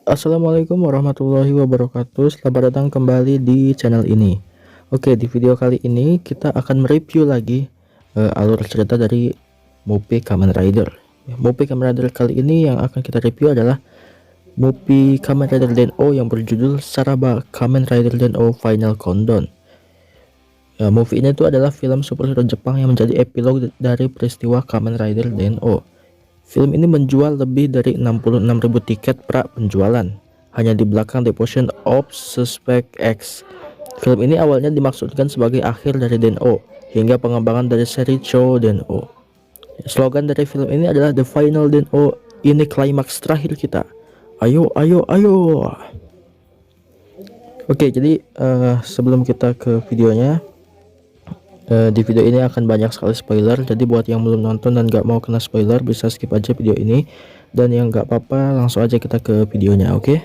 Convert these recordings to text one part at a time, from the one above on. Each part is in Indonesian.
Assalamualaikum warahmatullahi wabarakatuh. Selamat datang kembali di channel ini. Oke, di video kali ini kita akan mereview lagi alur cerita dari Movie Kamen Rider. Movie Kamen Rider kali ini yang akan kita review adalah Movie Kamen Rider Den-O yang berjudul Saraba Kamen Rider Den-O Final Countdown. Movie ini tuh adalah film superhero Jepang yang menjadi epilog dari peristiwa Kamen Rider Den-O. Film ini menjual lebih dari 66.000 tiket pra penjualan hanya di belakang Devotion of Suspect X. Film ini awalnya dimaksudkan sebagai akhir dari Den-O hingga pengembangan dari seri Cho Den-O. Slogan dari film ini adalah The Final Den-O, ini klimaks terakhir kita. Ayo, ayo, ayo. Oke, jadi sebelum kita ke videonya, di video ini akan banyak sekali spoiler, jadi buat yang belum nonton dan gak mau kena spoiler bisa skip aja video ini, dan yang gak apa-apa langsung aja kita ke videonya. Oke,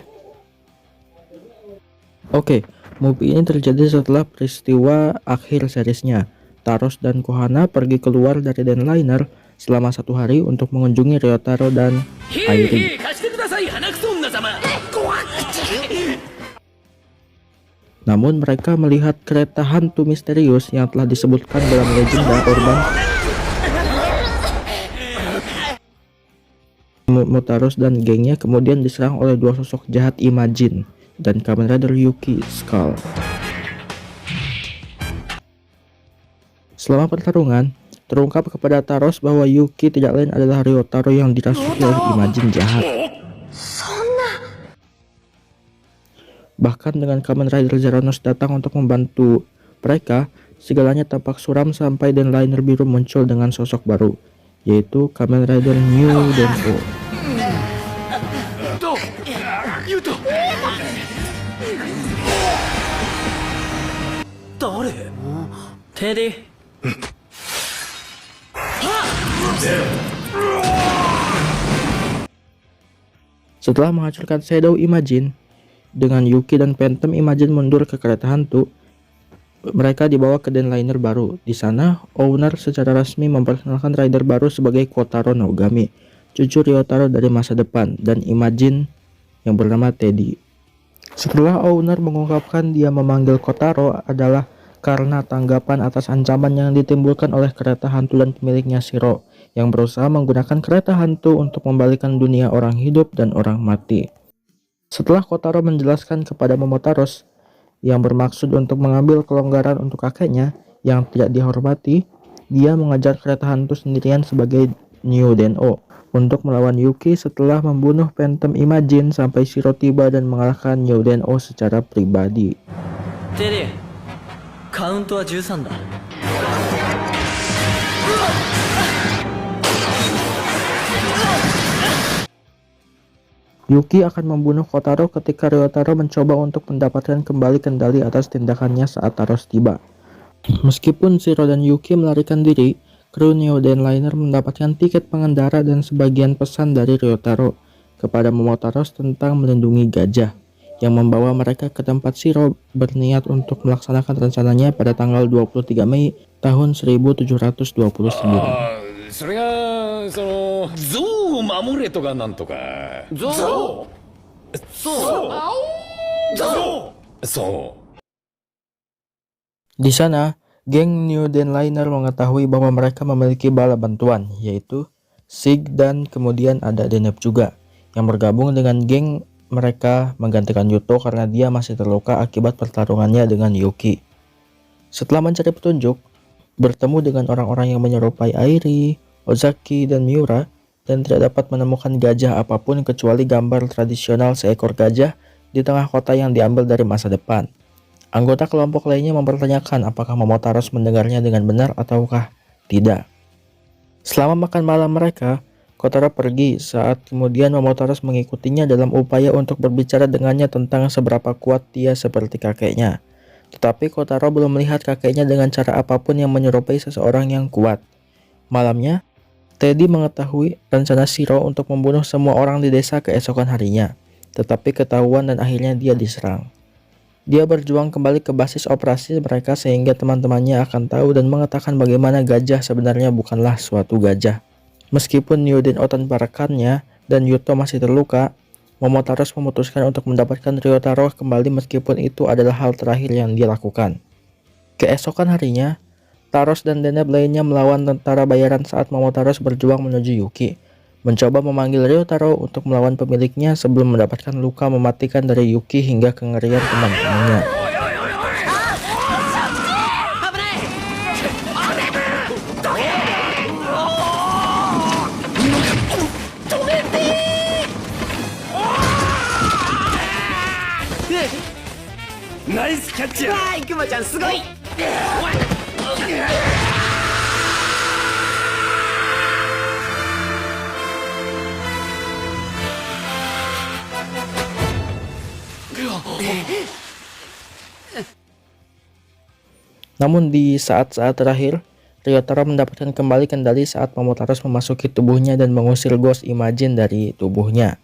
movie ini terjadi setelah peristiwa akhir seriesnya. Taros dan Kohana pergi keluar dari Denliner selama 1 hari untuk mengunjungi Ryotaro dan Airi. Namun mereka melihat kereta hantu misterius yang telah disebutkan dalam legenda urban Motaros dan gengnya kemudian diserang oleh 2 sosok jahat Imagine dan Kamen Rider Yuki Skull. Selama pertarungan, terungkap kepada Taros bahwa Yuki tidak lain adalah Ryotaro yang dirasuki oleh Imagine jahat. Bahkan dengan Kamen Rider Zeranos datang untuk membantu mereka, segalanya tampak suram sampai Denliner biru muncul dengan sosok baru, yaitu Kamen Rider New Den-O. Setelah menghancurkan Shadow Imagine, dengan Yuki dan Phantom Imagine mundur ke kereta hantu, mereka dibawa ke Denliner baru. Di sana, owner secara resmi memperkenalkan rider baru sebagai Kotaro Nogami, cucu Ryotaro dari masa depan, dan Imagine yang bernama Teddy. Setelah owner mengungkapkan dia memanggil Kotaro adalah karena tanggapan atas ancaman yang ditimbulkan oleh kereta hantu dan pemiliknya Shiro, yang berusaha menggunakan kereta hantu untuk membalikan dunia orang hidup dan orang mati. Setelah Kotaro menjelaskan kepada Momotaros yang bermaksud untuk mengambil kelonggaran untuk kakeknya yang tidak dihormati, dia mengejar kereta hantu sendirian sebagai New Den-O untuk melawan Yuki setelah membunuh Phantom Imagine sampai Shiro tiba dan mengalahkan New Den-O secara pribadi. Teddy, count wa 13 da. Yuki akan membunuh Kotaro ketika Ryotaro mencoba untuk mendapatkan kembali kendali atas tindakannya saat Taros tiba. Meskipun Shiro dan Yuki melarikan diri, kru Neo Denliner mendapatkan tiket pengendara dan sebagian pesan dari Ryotaro kepada Momotaros tentang melindungi gajah, yang membawa mereka ke tempat Shiro berniat untuk melaksanakan rencananya pada tanggal 23 Mei tahun 1729. それがその象を守れとかなんとか象Di sana, geng New Denliner mengetahui bahwa mereka memiliki bala bantuan, yaitu Sig dan kemudian ada Deneb juga, yang bergabung dengan geng mereka menggantikan Yuto karena dia masih terluka akibat pertarungannya dengan Yuki. Setelah mencari petunjuk, bertemu dengan orang-orang yang menyerupai Airi, Ozaki, dan Miura, dan tidak dapat menemukan gajah apapun kecuali gambar tradisional seekor gajah di tengah kota yang diambil dari masa depan. Anggota kelompok lainnya mempertanyakan apakah Momotaros mendengarnya dengan benar ataukah tidak. Selama makan malam mereka, Kotaro pergi saat kemudian Momotaros mengikutinya dalam upaya untuk berbicara dengannya tentang seberapa kuat dia seperti kakeknya. Tetapi Kotaro belum melihat kakeknya dengan cara apapun yang menyerupai seseorang yang kuat. Malamnya, Teddy mengetahui rencana Shiro untuk membunuh semua orang di desa keesokan harinya, tetapi ketahuan dan akhirnya dia diserang. Dia berjuang kembali ke basis operasi mereka sehingga teman-temannya akan tahu dan mengatakan bagaimana gajah sebenarnya bukanlah suatu gajah. Meskipun New Den-O tanpa rekannya dan Yuto masih terluka, Momotaros memutuskan untuk mendapatkan Ryotaro kembali meskipun itu adalah hal terakhir yang dia lakukan. Keesokan harinya, Taros dan Deneb lainnya melawan tentara bayaran saat Momotaros berjuang menuju Yuki, mencoba memanggil Ryotaro untuk melawan pemiliknya sebelum mendapatkan luka mematikan dari Yuki hingga kengerian teman-temannya. Nice catch! わーい、クマちゃんすごい。Namun di saat-saat terakhir, Ryotaro mendapatkan kembali kendali saat Momotaros memasuki tubuhnya dan mengusir Ghost Imagine dari tubuhnya.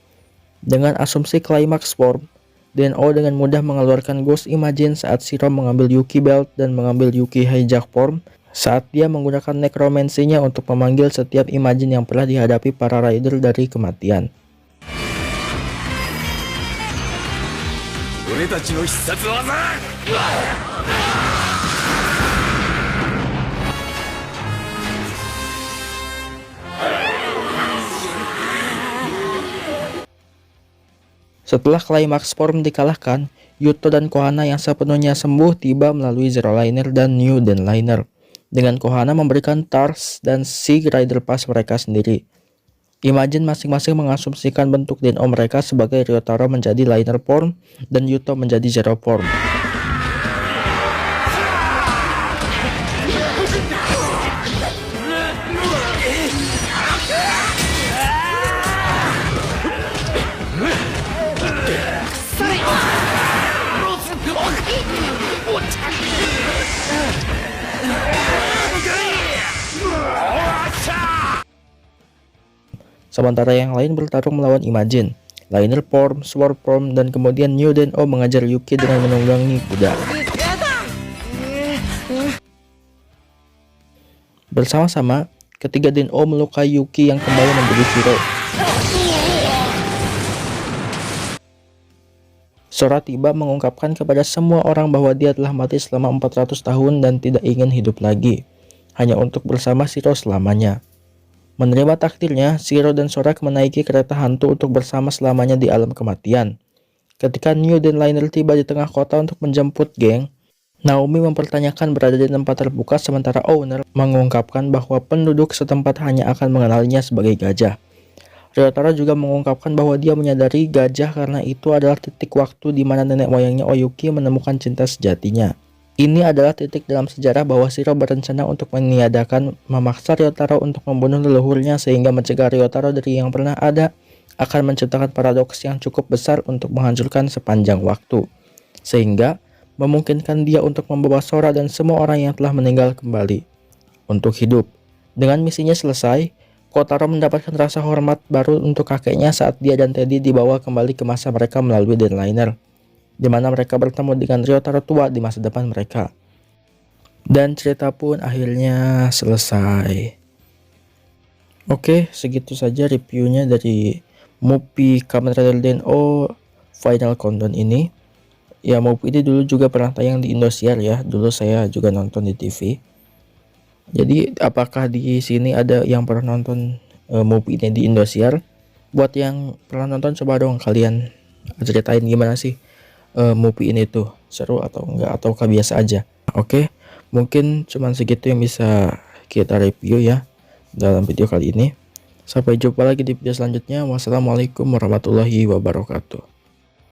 Dengan asumsi Climax Form, Den-O dengan mudah mengeluarkan Ghost Imagine saat Shiro mengambil Yuki Belt dan mengambil Yuki Hijack Form saat dia menggunakan Necromancy-nya untuk memanggil setiap Imagine yang pernah dihadapi para Rider dari kematian. Setelah Climax Form dikalahkan, Yuto dan Kohana yang sepenuhnya sembuh tiba melalui Zero Liner dan New Den Liner, dengan Kohana memberikan Tars dan Sig Rider Pass mereka sendiri. Imagine masing-masing mengasumsikan bentuk Den-O mereka sebagai Ryotaro menjadi Liner Form dan Yuto menjadi Zero Form. Sementara yang lain bertarung melawan Imagine, Liner Form, Sword Form, dan kemudian New Den-O mengajar Yuki dengan menunggangi kuda. Bersama-sama, ketiga Den-O melukai Yuki yang kembali menjadi Shiro. Sora tiba mengungkapkan kepada semua orang bahwa dia telah mati selama 400 tahun dan tidak ingin hidup lagi, hanya untuk bersama Shiro selamanya. Menerima takdirnya, Shiro dan Sora menaiki kereta hantu untuk bersama selamanya di alam kematian. Ketika New Den Liner tiba di tengah kota untuk menjemput geng, Naomi mempertanyakan berada di tempat terbuka sementara Owner mengungkapkan bahwa penduduk setempat hanya akan mengenalinya sebagai gajah. Ryotaro juga mengungkapkan bahwa dia menyadari gajah karena itu adalah titik waktu di mana nenek moyangnya Oyuki menemukan cinta sejatinya. Ini adalah titik dalam sejarah bahwa Shiro berencana untuk meniadakan memaksa Ryotaro untuk membunuh leluhurnya sehingga mencegah Ryotaro dari yang pernah ada akan menciptakan paradoks yang cukup besar untuk menghancurkan sepanjang waktu, sehingga memungkinkan dia untuk membawa Sora dan semua orang yang telah meninggal kembali untuk hidup. Dengan misinya selesai, Kotaro mendapatkan rasa hormat baru untuk kakeknya saat dia dan Teddy dibawa kembali ke masa mereka melalui Den Liner, di mana mereka bertemu dengan Ryotaro tua di masa depan mereka. Dan cerita pun akhirnya selesai. Oke, segitu saja reviewnya dari movie Kamen Rider Den-O Final Countdown ini. Ya, movie ini dulu juga pernah tayang di Indosiar ya. Dulu saya juga nonton di TV. Jadi apakah di sini ada yang pernah nonton movie ini di Indosiar? Buat yang pernah nonton, coba dong kalian ceritain gimana sih movie ini tuh, seru atau enggak, ataukah biasa aja. Oke, mungkin cuman segitu yang bisa kita review ya dalam video kali ini. Sampai jumpa lagi di video selanjutnya. Wassalamualaikum warahmatullahi wabarakatuh.